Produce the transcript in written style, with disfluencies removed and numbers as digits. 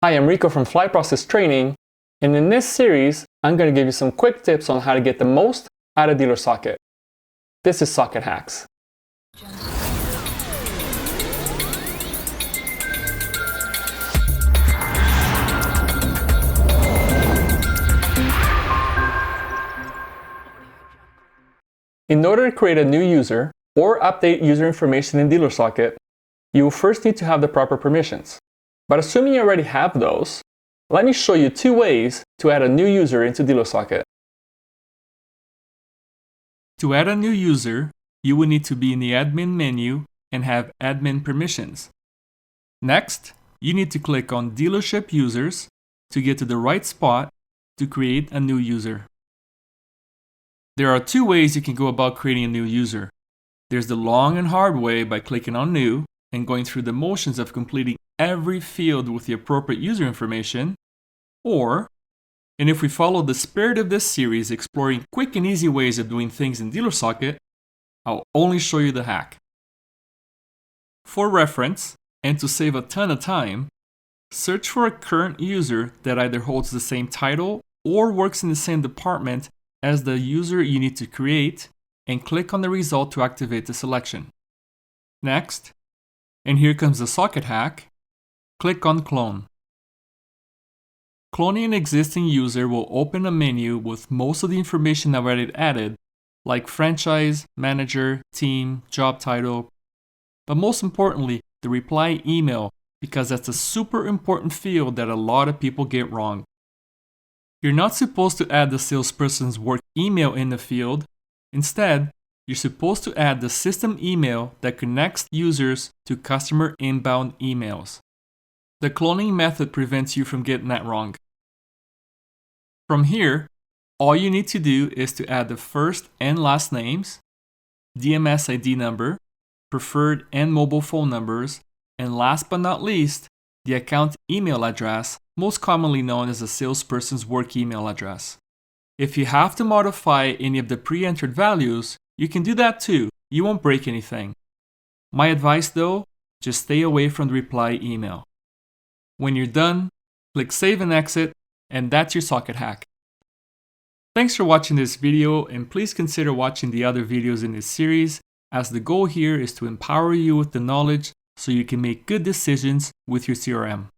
Hi, I'm Rico from Fly Process Training, and in this series, I'm going to give you some quick tips on how to get the most out of DealerSocket. This is Socket Hacks. In order to create a new user or update user information in DealerSocket, you will first need to have the proper permissions. But assuming you already have those, let me show you two ways to add a new user into DealerSocket. To add a new user, you will need to be in the admin menu and have admin permissions. Next, you need to click on Dealership Users to get to the right spot to create a new user. There are two ways you can go about creating a new user. There's the long and hard way by clicking on New and going through the motions of completing every field with the appropriate user information, and if we follow the spirit of this series exploring quick and easy ways of doing things in DealerSocket, I'll only show you the hack. For reference, and to save a ton of time, search for a current user that either holds the same title or works in the same department as the user you need to create, and click on the result to activate the selection. Next, and here comes the socket hack, click on Clone. Cloning an existing user will open a menu with most of the information already added, like franchise, manager, team, job title, but most importantly, the reply email, because that's a super important field that a lot of people get wrong. You're not supposed to add the salesperson's work email in the field. Instead, you're supposed to add the system email that connects users to customer inbound emails. The cloning method prevents you from getting that wrong. From here, all you need to do is to add the first and last names, DMS ID number, preferred and mobile phone numbers, and last but not least, the account email address, most commonly known as a salesperson's work email address. If you have to modify any of the pre-entered values, you can do that too. You won't break anything. My advice though, just stay away from the reply email. When you're done, click Save and Exit, and that's your socket hack. Thanks for watching this video, and please consider watching the other videos in this series, as the goal here is to empower you with the knowledge so you can make good decisions with your CRM.